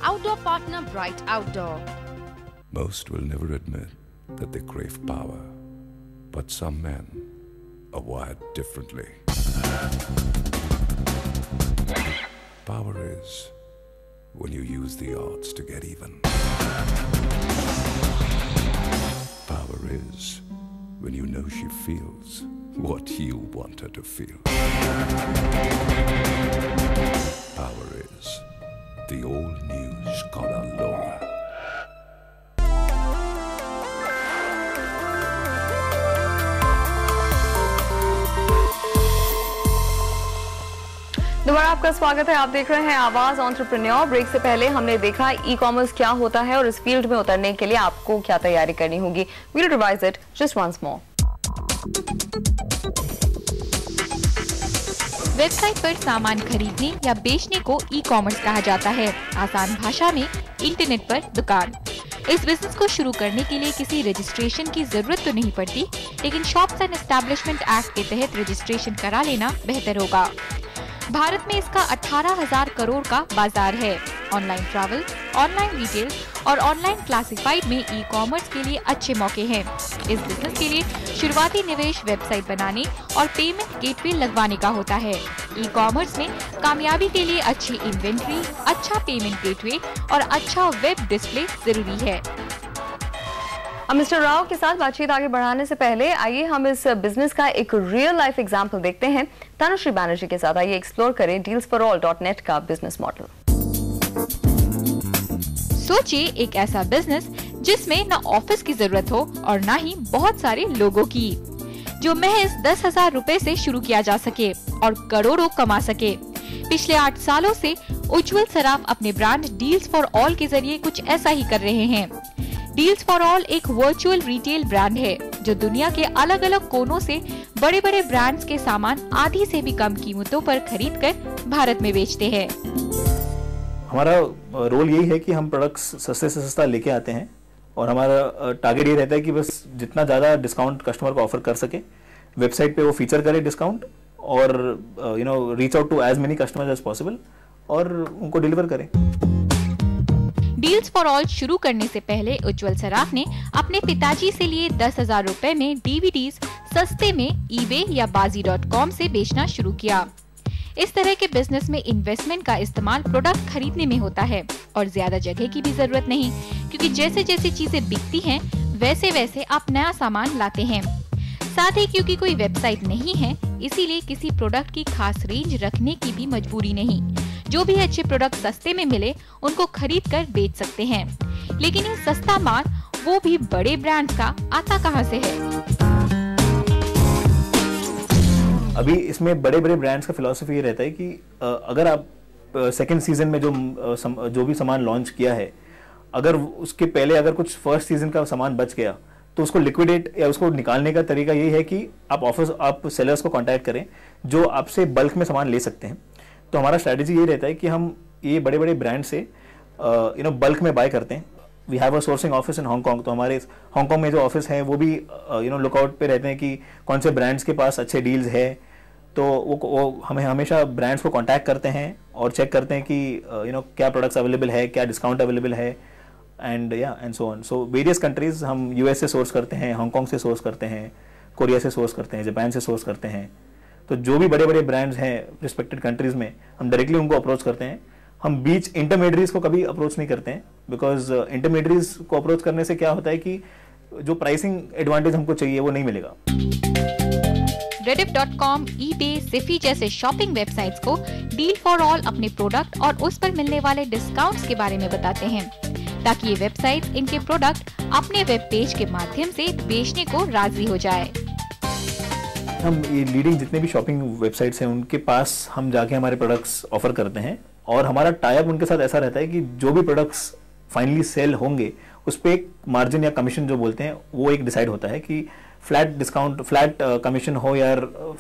outdoor partner Bright Outdoor. Most will never admit that they crave power, but some men are wired differently. Power is when you use the odds to get even. Power is when you know she feels what you want her to feel. Power is the all-new Skoda Lola. दोबारा आपका स्वागत है। आप देख रहे हैं आवाज entrepreneur. Break से पहले हमने देखा ई कॉमर्स क्या होता है और इस फील्ड में उतरने के लिए आपको क्या तैयारी करनी होगी। We'll revise it just once more. Website पर सामान खरीदने या बेचने को ई कॉमर्स कहा जाता है। आसान भाषा में इंटरनेट पर दुकान। इस बिजनेस को शुरू करने के लिए किसी रजिस्ट्रेशन की जरूरत तो नहीं पड़ती, लेकिन शॉप्स एंड एस्टैब्लिशमेंट एक्ट के तहत रजिस्ट्रेशन करा लेना बेहतर होगा। भारत में इसका 18,000 करोड़ का बाजार है। ऑनलाइन ट्रैवल, ऑनलाइन रिटेल और ऑनलाइन क्लासिफाइड में ई कॉमर्स के लिए अच्छे मौके हैं। इस बिजनेस के लिए शुरुआती निवेश वेबसाइट बनाने और पेमेंट गेटवे लगवाने का होता है। ई कॉमर्स में कामयाबी के लिए अच्छी इन्वेंट्री, अच्छा पेमेंट गेटवे और अच्छा वेब डिस्प्ले जरूरी है। अब मिस्टर राव के साथ बातचीत आगे बढ़ाने से पहले आइए हम इस बिजनेस का एक रियल लाइफ एग्जांपल देखते हैं। तनुश्री बैनर्जी के साथ आइए एक्सप्लोर करें dealsforall.net का बिजनेस मॉडल। सोचिए एक ऐसा बिजनेस जिसमें न ऑफिस की जरूरत हो और न ही बहुत सारे लोगों की, जो महज 10,000 रुपए से शुरू किया जा सके और करोड़ों कमा सके। पिछले 8 सालों से उज्जवल सराफ अपने ब्रांड डील्स फॉर ऑल के जरिए कुछ ऐसा ही कर रहे हैं। डील्स फॉर ऑल एक वर्चुअल रिटेल ब्रांड है जो दुनिया के अलग अलग कोनों से बड़े बड़े ब्रांड्स के सामान आधी से भी कम कीमतों पर खरीदकर भारत में बेचते हैं। हमारा रोल यही है कि हम प्रोडक्ट्स सस्ते से सस्ता लेके आते हैं और हमारा टारगेट ये रहता है कि बस जितना ज़्यादा डिस्काउंट कस्टमर को ऑफर कर सके, वेबसाइट पे वो फीचर करे डिस्काउंट और reach out to as many customers as possible और उनको डिलीवर करें। डील्स फॉर ऑल शुरू करने से पहले उज्जवल सराफ ने अपने पिताजी से लिए 10,000 रुपए में डीवीडीज सस्ते में eBay या Bazi.com से बेचना शुरू किया। इस तरह के बिजनेस में इन्वेस्टमेंट का इस्तेमाल प्रोडक्ट खरीदने में होता है और ज्यादा जगह की भी जरूरत नहीं, क्योंकि जैसे जैसे चीजें बिकती हैं वैसे वैसे आप नया सामान लाते हैं। साथ ही क्योंकि कोई वेबसाइट नहीं है, इसीलिए किसी प्रोडक्ट की खास रेंज रखने की भी मजबूरी नहीं। जो भी अच्छे प्रोडक्ट सस्ते में मिले उनको खरीद कर बेच सकते हैं। लेकिन ये सस्ता माल वो भी बड़े ब्रांड्स का आता कहां से है? अभी इसमें बड़े बड़े ब्रांड्स का फिलॉसफी ये रहता है कि अगर आप सेकंड सीजन में जो भी सामान लॉन्च किया है, अगर उसके पहले अगर कुछ फर्स्ट सीजन का सामान बच गया तो उसको लिक्विडेट या उसको निकालने का तरीका यही है कि आप सेलर्स को कांटेक्ट करें जो आपसे बल्क में सामान ले सकते हैं। तो हमारा स्ट्रैटेजी ये रहता है कि हम ये बड़े बड़े ब्रांड से बल्क में बाय करते हैं। We have a sourcing office in Hong Kong. तो हमारे हांगकांग में जो ऑफिस है वो भी लुकआउट पे रहते हैं कि कौन से ब्रांड्स के पास अच्छे डील्स है। तो वो हमें हमेशा ब्रांड्स को कांटेक्ट करते हैं और चेक करते हैं कि क्या प्रोडक्ट्स अवेलेबल है, क्या डिस्काउंट अवेलेबल है and so on. So various countries हम यूएस से सोर्स करते हैं, हांगकांग से सोर्स करते हैं, कोरिया से सोर्स करते हैं, जापान से सोर्स करते हैं। तो जो भी बड़े बड़े ब्रांड्स हैं रिस्पेक्टेड कंट्रीज में, हम डायरेक्टली उनको अप्रोच करते हैं। हम बीच इंटरमीडियरीज को कभी अप्रोच नहीं करते हैं, बिकॉज इंटरमीडियरीज को अप्रोच करने से क्या होता है कि जो प्राइसिंग एडवांटेज हमको चाहिए वो नहीं मिलेगा। Rediff.com, eBay, Zippy जैसे शॉपिंग वेबसाइट्स को डील फॉर ऑल अपने प्रोडक्ट और उस पर मिलने वाले डिस्काउंट्स के बारे में बताते हैं, ताकि ये वेबसाइट्स इनके प्रोडक्ट अपने वेब पेज के माध्यम से बेचने को राजी हो जाए। हम ये लीडिंग जितने भी शॉपिंग वेबसाइट्स हैं उनके पास हम जाके हमारे प्रोडक्ट्स ऑफर करते हैं और हमारा टाई अप उनके साथ ऐसा रहता है कि जो भी प्रोडक्ट्स फाइनली सेल होंगे उस पर एक मार्जिन या कमीशन जो बोलते हैं वो एक डिसाइड होता है कि फ्लैट डिस्काउंट, फ्लैट कमीशन हो या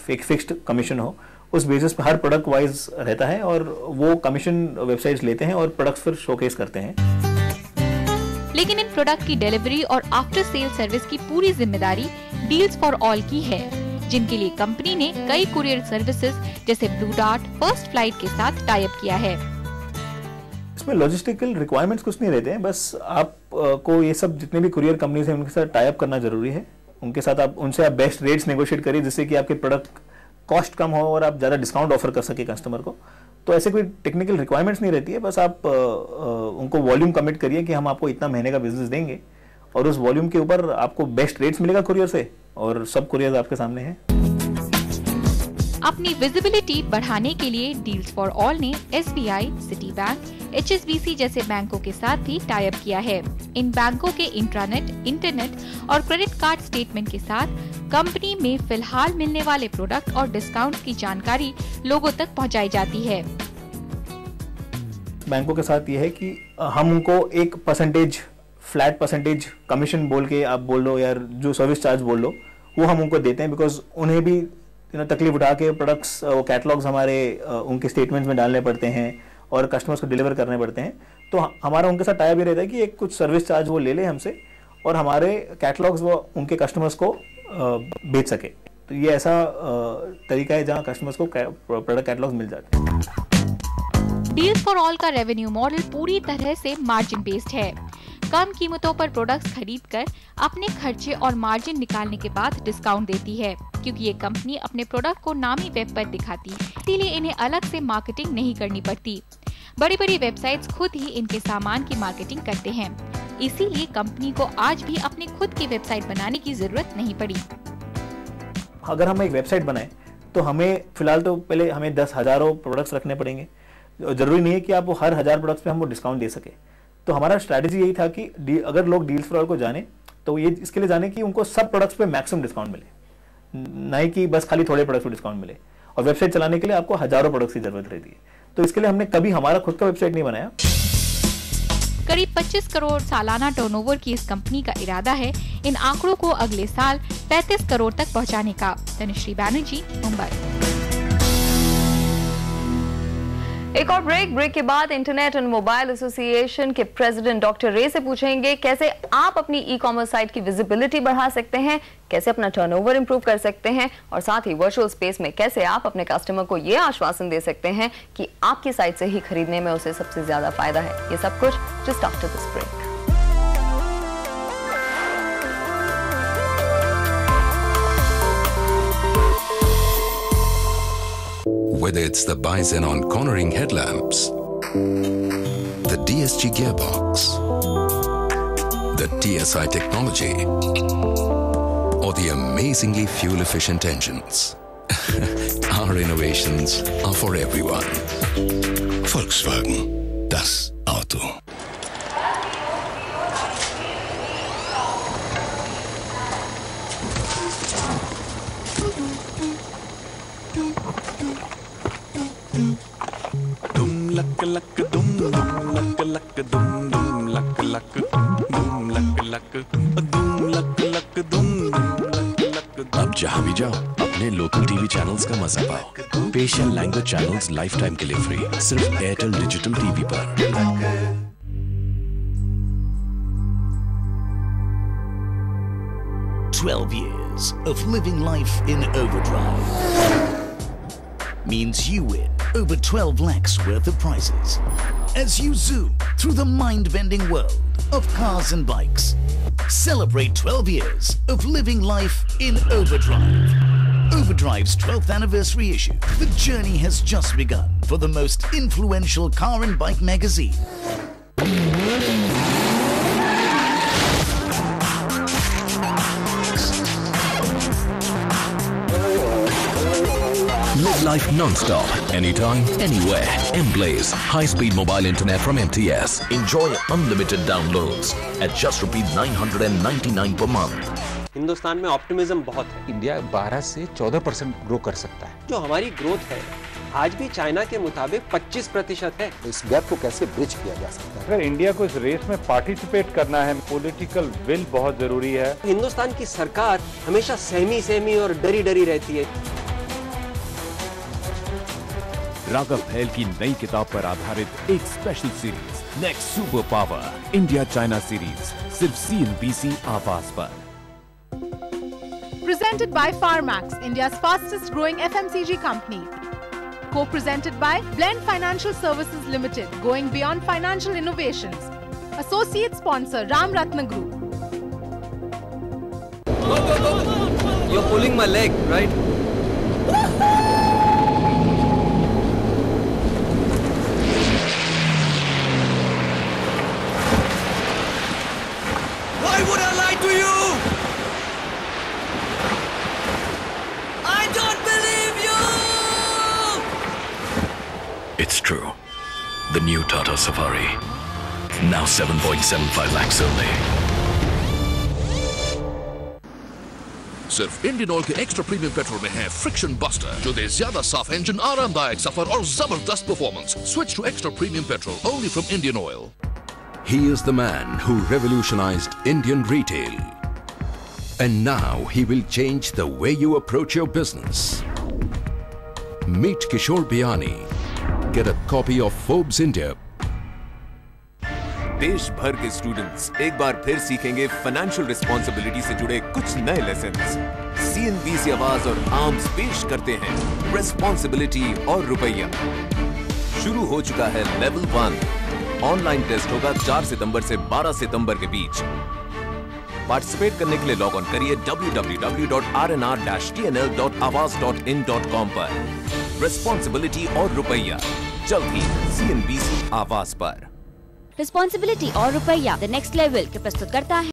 फिक्स्ड कमीशन हो, उस बेसिस पे हर प्रोडक्ट वाइज रहता है और वो कमीशन वेबसाइट्स लेते हैं और प्रोडक्ट्स फिर शोकेस करते हैं। लेकिन इन प्रोडक्ट की डिलीवरी और आफ्टर सेल सर्विस की पूरी जिम्मेदारी डील्स फॉर ऑल की है, जिनके लिए कंपनी ने कई कुरियर सर्विसेज जैसे ब्लू डार्ट, फर्स्ट फ्लाइट के साथ टाई अप किया है। उसमें लॉजिस्टिकल रिक्वायरमेंट्स कुछ नहीं रहते हैं, बस आप को ये सब जितने भी कुरियर कंपनीज हैं उनके साथ टाई अप करना जरूरी है। उनके साथ उनसे आप बेस्ट रेट्स नेगोशिएट करिए जिससे कि आपके प्रोडक्ट कॉस्ट कम हो और आप ज़्यादा डिस्काउंट ऑफर कर सके कस्टमर को। तो ऐसे कोई टेक्निकल रिक्वायरमेंट्स नहीं रहती है, बस आप उनको वॉल्यूम कमिट करिए कि हम आपको इतना महीने का बिजनेस देंगे और उस वॉल्यूम के ऊपर आपको बेस्ट रेट्स मिलेगा कुरियर से, और सब कुरियर आपके सामने हैं। अपनी विजिबिलिटी बढ़ाने के लिए डील्स फॉर ऑल ने SBI, सिटी बैंक, HSBC जैसे बैंकों के साथ भी टाई अप किया है। इन बैंकों के इंट्रानेट, इंटरनेट और क्रेडिट कार्ड स्टेटमेंट के साथ कंपनी में फिलहाल मिलने वाले प्रोडक्ट और डिस्काउंट की जानकारी लोगों तक पहुंचाई जाती है। बैंकों के साथ ये है कि हम उनको एक परसेंटेज, फ्लैट परसेंटेज कमीशन बोल के आप बोल लो या जो सर्विस चार्ज बोल लो, वो हम उनको देते हैं, बिकॉज उन्हें भी तकलीफ उठा के प्रोडक्ट्स वो कैटलॉग्स हमारे उनके स्टेटमेंट्स में डालने पड़ते हैं और कस्टमर्स को डिलीवर करने पड़ते हैं। तो हमारा उनके साथ टाई अप ये रहता है कि एक कुछ सर्विस चार्ज वो ले ले हमसे और हमारे कैटलॉग्स वो उनके कस्टमर्स को बेच सके। तो ये ऐसा तरीका है जहां कस्टमर्स को प्रोडक्ट कैटलॉग्स मिल जाते हैं। डील्स फॉर ऑल का रेवेन्यू मॉडल पूरी तरह से मार्जिन बेस्ड है। कम कीमतों पर प्रोडक्ट्स खरीदकर अपने खर्चे और मार्जिन निकालने के बाद डिस्काउंट देती है, क्योंकि ये कंपनी अपने प्रोडक्ट को नामी वेब पर दिखाती, इसीलिए इन्हें अलग से मार्केटिंग नहीं करनी पड़ती। बड़ी बड़ी वेबसाइट्स खुद ही इनके सामान की मार्केटिंग करते हैं, इसीलिए कंपनी को आज भी अपनी खुद की वेबसाइट बनाने की जरूरत नहीं पड़ी। अगर हम एक वेबसाइट बनाए तो हमें फिलहाल तो पहले हमें 10 हजारों प्रोडक्ट्स रखने पड़ेंगे। जरूरी नहीं है कि आप वो हर 1000 प्रोडक्ट्स पे हम वो डिस्काउंट दे सके। तो हमारा स्ट्रैटेजी यही था कि अगर लोग डील्स फॉर ऑल को जाने तो ये इसके लिए जाने कि उनको सब प्रोडक्ट्स पे मैक्सिमम डिस्काउंट मिले, नहीं कि बस खाली थोड़े प्रोडक्ट्स पे डिस्काउंट मिले। और वेबसाइट चलाने के लिए आपको हजारों प्रोडक्ट्स की जरूरत रहती है, तो इसके लिए हमने कभी हमारा खुद का वेबसाइट नहीं बनाया। करीब 25 करोड़ सालाना टर्नओवर की इस कंपनी का इरादा है इन आंकड़ों को अगले साल 35 करोड़ तक पहुंचाने का। तनुश्री बैनर्जी, मुंबई। एक और ब्रेक के बाद इंटरनेट एंड मोबाइल एसोसिएशन के प्रेसिडेंट डॉक्टर रे से पूछेंगे कैसे आप अपनी ई-कॉमर्स साइट की विजिबिलिटी बढ़ा सकते हैं, कैसे अपना टर्नओवर इंप्रूव कर सकते हैं और साथ ही वर्चुअल स्पेस में कैसे आप अपने कस्टमर को ये आश्वासन दे सकते हैं कि आपकी साइट से ही खरीदने में उसे सबसे ज्यादा फायदा है। ये सब कुछ just after this break. Whether it's the Bison cornering headlamps, the DSG gearbox, the TSI technology, or the amazingly fuel-efficient engines, our innovations are for everyone. Volkswagen, das Auto. Luck luck दुम दुम luck luck दुम दुम luck luck दुम luck luck दुम luck luck दुम दुम luck luck. अब जहाँ भी जाओ अपने लोकल टीवी चैनल्स का मजा पाओ। पेशियन लैंग्वेज चैनल्स लाइफ टाइम के लिए फ्री, सिर्फ एयरटेल डिजिटल टीवी पर। 12 years of living life in overdrive means you win over 12 lakhs worth of prizes as you zoom through the mind-bending world of cars and bikes. Celebrate 12 years of living life in overdrive. Overdrive's 12th anniversary issue. The journey has just begun for the most influential car and bike magazine. Live life non-stop, anytime, anywhere. M-Blaze, high-speed mobile internet from MTS. Enjoy unlimited downloads at just ₹999 per month. Hindustan में optimism बहुत है। India 12 से 14% grow कर सकता है। जो हमारी growth है आज भी चाइना के मुताबिक 25% है। इस गैप को कैसे ब्रिज किया जा सकता है? अगर इंडिया को इस रेस में पार्टिसिपेट करना है, पॉलिटिकल विल बहुत जरूरी है। हिंदुस्तान की सरकार हमेशा सहमी और डरी रहती है। राघव फैल की नई किताब पर आधारित एक special series next super power India China series सिर्फ CNBC आवाज पर। Presented by Pharmax, India's fastest growing FMCG company. Co-presented by Blend Financial Services Limited, going beyond financial innovations. Associate sponsor Ram Ratna Group. You're pulling my leg, right? Why would I lie to you? I don't believe you! It's true. The new Tata Safari. Now 7.75 lakhs only. सिर्फ Indian oil के extra premium petrol में है friction buster, जो दे ज्यादा साफ engine, आरामदायक सफर और जबरदस्त performance. Switch to extra premium petrol only from Indian Oil. He is the man who revolutionized Indian retail. And now he will change the way you approach your business. Meet Kishore Biyani. Get a copy of Forbes India. देश भर के students एक बार फिर सीखेंगे financial responsibility से जुड़े कुछ नए लेसन्स। CNBC आवाज और आर्म्स पेश करते हैं रिस्पॉन्सिबिलिटी और रुपया। शुरू हो चुका है लेवल 1। ऑनलाइन टेस्ट होगा 4 सितंबर से 12 सितंबर के बीच। पार्टिसिपेट करने के लिए लॉग ऑन करिए www.rnr-tnl.awaz.in.com पर। रिस्पॉन्सिबिलिटी और रुपया जल्द ही CNBC आवाज पर। रिस्पॉन्सिबिलिटी और रुपया द नेक्स्ट लेवल के प्रस्तुत करता है।